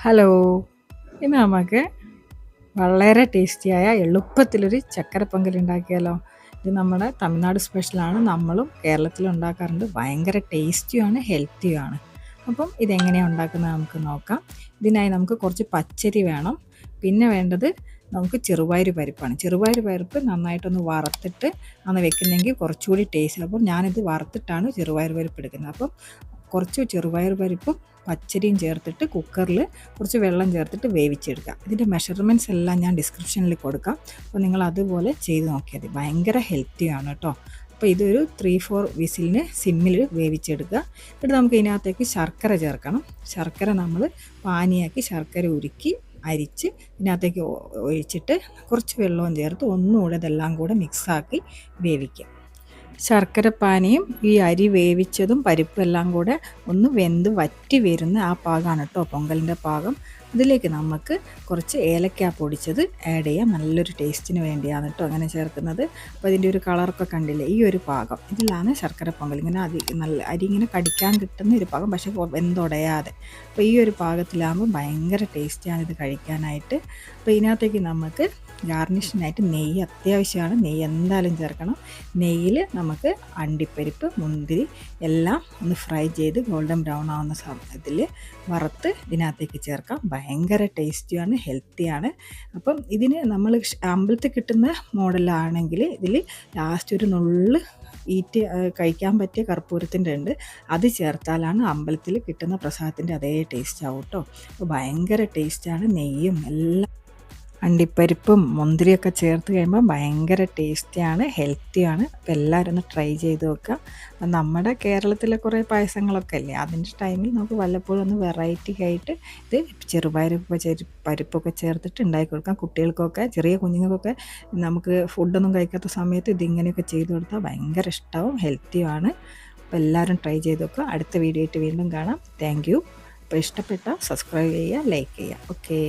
Hello. ഇന്ന് നമുക്ക് വളരെ ടേസ്റ്റിയായ എളുപ്പത്തിലൊരു ചക്കര പൊങ്കൽ ഉണ്ടാക്കിയാലോ? ഇത് നമ്മുടെ തമിഴ്നാട് സ്പെഷ്യലാണ്. നമ്മളും കേരളത്തിലും ഉണ്ടാക്കാറുണ്ട്. ഭയങ്കര ടേസ്റ്റിയുമാണ്, ഹെൽത്തിയുമാണ്. അപ്പം ഇതെങ്ങനെയാണ് ഉണ്ടാക്കുന്നത് നമുക്ക് നോക്കാം. ഇതിനായി നമുക്ക് കുറച്ച് പച്ചരി വേണം. പിന്നെ വേണ്ടത് നമുക്ക് ചെറുപയർ പരിപ്പാണ്. ചെറുപയർ പരിപ്പ് നന്നായിട്ടൊന്ന് വറുത്തിട്ട് ആണ് വെക്കുന്നതെങ്കിൽ കുറച്ചുകൂടി ടേസ്റ്റ്. അപ്പം ഞാനിത് വറുത്തിട്ടാണ് ചെറുപയർ പരിപ്പ് എടുക്കുന്നത്. അപ്പം കുറച്ച് ചെറുപയർ പരിപ്പും പച്ചരിയും ചേർത്തിട്ട് കുക്കറിൽ കുറച്ച് വെള്ളം ചേർത്തിട്ട് വേവിച്ചെടുക്കുക. ഇതിൻ്റെ മെഷർമെൻറ്റ്സ് എല്ലാം ഞാൻ ഡിസ്ക്രിപ്ഷനിൽ കൊടുക്കാം. അപ്പോൾ നിങ്ങൾ അതുപോലെ ചെയ്ത് നോക്കിയാൽ മതി. ഭയങ്കര ഹെൽത്തിയാണ് കേട്ടോ. അപ്പോൾ ഇതൊരു 3-4 വിസിലിന് സിമ്മിൽ വേവിച്ചെടുക്കുക. എന്നിട്ട് നമുക്ക് ഇതിനകത്തേക്ക് ശർക്കര ചേർക്കണം. ശർക്കര നമ്മൾ പാനിയാക്കി ശർക്കര ഉരുക്കി അരിച്ച് ഇതിനകത്തേക്ക് ഒഴിച്ചിട്ട് കുറച്ച് വെള്ളവും ചേർത്ത് ഒന്നുകൂടെ ഇതെല്ലാം കൂടെ മിക്സാക്കി വേവിക്കുക. ശർക്കരപ്പാനിയും ഈ അരി വേവിച്ചതും പരിപ്പും എല്ലാം കൂടെ ഒന്ന് വെന്ത് വറ്റി വരുന്ന ആ പാകമാണ് കേട്ടോ പൊങ്കലിൻ്റെ പാകം. ഇതിലേക്ക് നമുക്ക് കുറച്ച് ഏലക്ക പൊടിച്ചത് ആഡ് ചെയ്യാം. നല്ലൊരു ടേസ്റ്റിന് വേണ്ടിയാണ് കേട്ടോ അങ്ങനെ ചേർക്കുന്നത്. അപ്പോൾ അതിൻ്റെ ഒരു കളറൊക്കെ കണ്ടില്ലേ, ഈ ഒരു പാകം ഇതിലാണ് ശർക്കര പൊങ്കൽ. ഇങ്ങനെ നല്ല അരി ഇങ്ങനെ കടിക്കാൻ കിട്ടുന്ന ഒരു പാകം, പക്ഷേ വെന്തുടയാതെ. അപ്പോൾ ഈ ഒരു പാകത്തിലാകുമ്പോൾ ഭയങ്കര ടേസ്റ്റിയാണ് ഇത് കഴിക്കാനായിട്ട്. അപ്പോൾ ഇതിനകത്തേക്ക് നമുക്ക് ഗാർണിഷിനായിട്ട് നെയ്യ് അത്യാവശ്യമാണ്. നെയ്യ് എന്തായാലും ചേർക്കണം. നെയ്യിൽ നമുക്ക് അണ്ടിപ്പരിപ്പ്, മുന്തിരി എല്ലാം ഒന്ന് ഫ്രൈ ചെയ്ത് ഗോൾഡൻ ബ്രൗൺ ആവുന്ന സമയത്തിൽ വറുത്ത് ഇതിനകത്തേക്ക് ചേർക്കാം. ഭയങ്കര ടേസ്റ്റിയാണ്, ഹെൽത്തിയാണ്. അപ്പം ഇതിന് നമ്മൾ അമ്പലത്തിൽ കിട്ടുന്ന മോഡലാണെങ്കിൽ ഇതിൽ ലാസ്റ്റ് ഒരു നുള്ള് കഴിക്കാൻ പറ്റിയ കർപ്പൂരത്തിൻ്റെ ഉണ്ട്, അത് ചേർത്താലാണ് അമ്പലത്തിൽ കിട്ടുന്ന പ്രസാദത്തിൻ്റെ അതേ ടേസ്റ്റ് ആവും കേട്ടോ. അപ്പോൾ ഭയങ്കര ടേസ്റ്റാണ്. നെയ്യും എല്ലാം അണ്ടിപ്പരിപ്പും മുന്തിരിയൊക്കെ ചേർത്ത് കഴിയുമ്പോൾ ഭയങ്കര ടേസ്റ്റിയാണ്, ഹെൽത്തിയാണ്. അപ്പോൾ എല്ലാവരും ഒന്ന് ട്രൈ ചെയ്ത് നോക്കുക. അപ്പം നമ്മുടെ കേരളത്തിലെ കുറേ പായസങ്ങളൊക്കെ അല്ലേ, അതിൻ്റെ ടൈമിൽ നമുക്ക് വല്ലപ്പോഴും ഒന്ന് വെറൈറ്റി ആയിട്ട് ഇത് പരിപ്പൊക്കെ ചേർത്തിട്ട് ഉണ്ടാക്കി കൊടുക്കാം. കുട്ടികൾക്കൊക്കെ, ചെറിയ കുഞ്ഞുങ്ങൾക്കൊക്കെ നമുക്ക് ഫുഡൊന്നും കഴിക്കാത്ത സമയത്ത് ഇതിങ്ങനെയൊക്കെ ചെയ്ത് കൊടുത്താൽ ഭയങ്കര ഇഷ്ടമാവും, ഹെൽത്തിയുമാണ്. അപ്പോൾ എല്ലാവരും ട്രൈ ചെയ്ത് നോക്കുക. അടുത്ത വീഡിയോ ആയിട്ട് വീണ്ടും കാണാം. Thank you. അപ്പോൾ ഇഷ്ടപ്പെട്ടാൽ സബ്സ്ക്രൈബ് ചെയ്യുക, ലൈക്ക് ചെയ്യുക. ഓക്കേ.